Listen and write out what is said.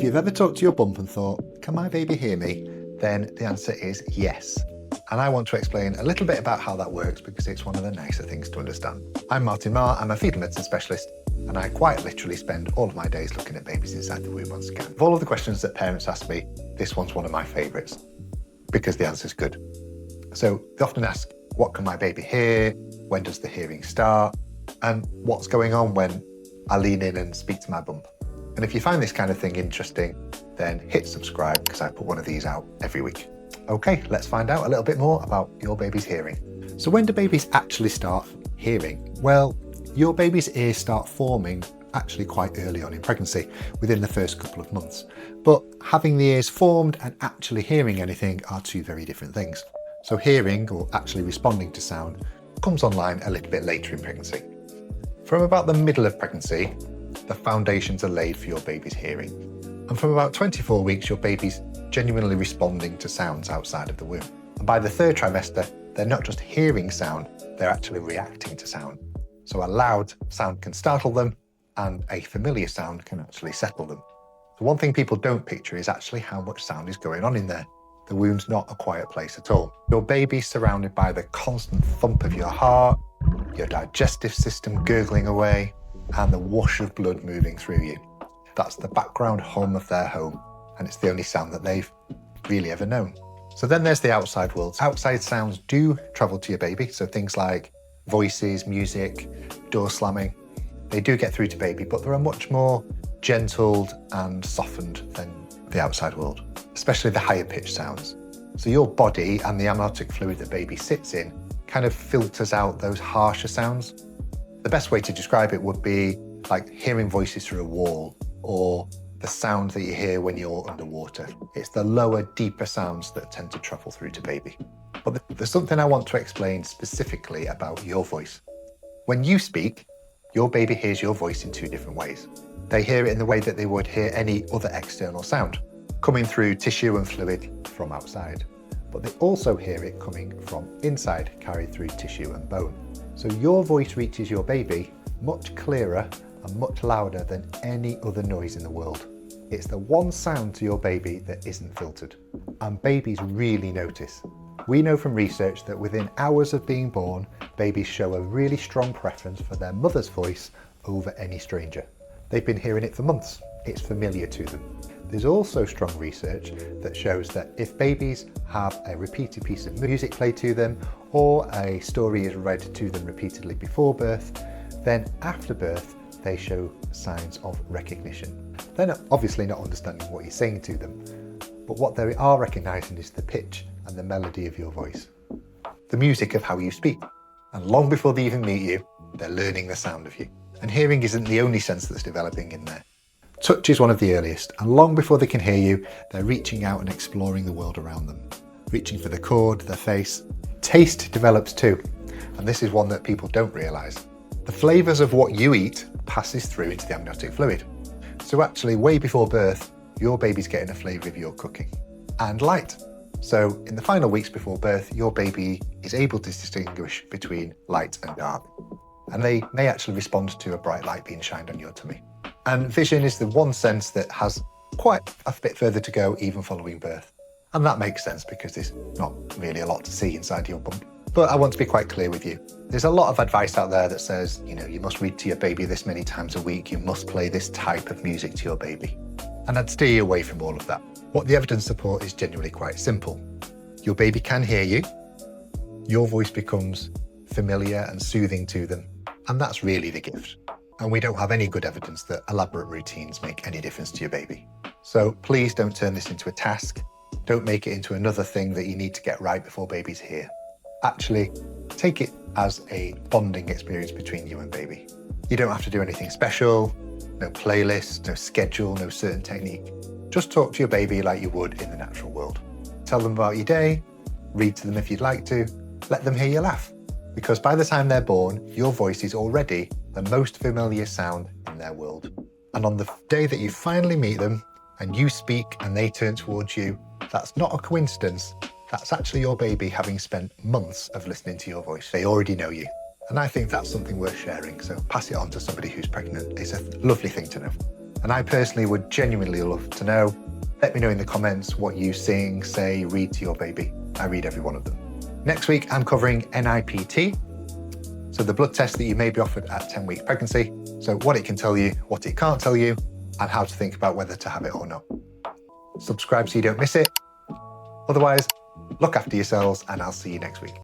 If you've ever talked to your bump and thought, can my baby hear me? Then the answer is yes. And I want to explain a little bit about how that works because it's one of the nicer things to understand. I'm Martin Maher, I'm a fetal medicine specialist, and I quite literally spend all of my days looking at babies inside the womb on scan. Of all of the questions that parents ask me, this one's one of my favourites because the answer's good. So they often ask, what can my baby hear? When does the hearing start? And what's going on when I lean in and speak to my bump? And if you find this kind of thing interesting, then hit subscribe because I put one of these out every week. Okay, let's find out a little bit more about your baby's hearing. So when do babies actually start hearing? Well, your baby's ears start forming actually quite early on in pregnancy, within the first couple of months. But having the ears formed and actually hearing anything are two very different things. So hearing, or actually responding to sound, comes online a little bit later in pregnancy. From about the middle of pregnancy, the foundations are laid for your baby's hearing. And from about 24 weeks, your baby's genuinely responding to sounds outside of the womb. And by the third trimester, they're not just hearing sound, they're actually reacting to sound. So a loud sound can startle them, and a familiar sound can actually settle them. The one thing people don't picture is actually how much sound is going on in there. The womb's not a quiet place at all. Your baby's surrounded by the constant thump of your heart, your digestive system gurgling away, and the whoosh of blood moving through you. That's the background hum of their home, and it's the only sound that they've really ever known. So then there's the outside world. Outside sounds do travel to your baby, so things like voices, music, door slamming, they do get through to baby, but they are much more gentled and softened than the outside world, especially the higher pitched sounds. So your body and the amniotic fluid that baby sits in kind of filters out those harsher sounds. The best way to describe it would be like hearing voices through a wall, or the sound that you hear when you're underwater. It's the lower, deeper sounds that tend to travel through to baby. But there's something I want to explain specifically about your voice. When you speak, your baby hears your voice in two different ways. They hear it in the way that they would hear any other external sound, coming through tissue and fluid from outside. But they also hear it coming from inside, carried through tissue and bone. So your voice reaches your baby much clearer and much louder than any other noise in the world. It's the one sound to your baby that isn't filtered. And babies really notice. We know from research that within hours of being born, babies show a really strong preference for their mother's voice over any stranger. They've been hearing it for months. It's familiar to them. There's also strong research that shows that if babies have a repeated piece of music played to them, or a story is read to them repeatedly before birth, then after birth, they show signs of recognition. They're obviously not understanding what you're saying to them, but what they are recognising is the pitch and the melody of your voice, the music of how you speak. And long before they even meet you, they're learning the sound of you. And hearing isn't the only sense that's developing in there. Touch is one of the earliest, and long before they can hear you, they're reaching out and exploring the world around them, reaching for the cord, their face. Taste develops too, and this is one that people don't realise. The flavours of what you eat passes through into the amniotic fluid. So actually, way before birth, your baby's getting a flavour of your cooking. And light. So in the final weeks before birth, your baby is able to distinguish between light and dark. And they may actually respond to a bright light being shined on your tummy. And vision is the one sense that has quite a bit further to go even following birth. And that makes sense because there's not really a lot to see inside your bump. But I want to be quite clear with you. There's a lot of advice out there that says, you must read to your baby this many times a week, you must play this type of music to your baby. And I'd steer you away from all of that. What the evidence supports is genuinely quite simple. Your baby can hear you, your voice becomes familiar and soothing to them, and that's really the gift. And we don't have any good evidence that elaborate routines make any difference to your baby. So please don't turn this into a task. Don't make it into another thing that you need to get right before baby's here. Actually, take it as a bonding experience between you and baby. You don't have to do anything special, no playlist, no schedule, no certain technique. Just talk to your baby like you would in the natural world. Tell them about your day, read to them if you'd like to, let them hear you laugh. Because by the time they're born, your voice is already the most familiar sound in their world. And on the day that you finally meet them and you speak and they turn towards you, that's not a coincidence. That's actually your baby having spent months of listening to your voice. They already know you. And I think that's something worth sharing. So pass it on to somebody who's pregnant. It's a lovely thing to know. And I personally would genuinely love to know. Let me know in the comments what you sing, say, read to your baby. I read every one of them. Next week, I'm covering NIPT, so the blood test that you may be offered at 10-week pregnancy. So what it can tell you, what it can't tell you, and how to think about whether to have it or not. Subscribe so you don't miss it. Otherwise, look after yourselves, and I'll see you next week.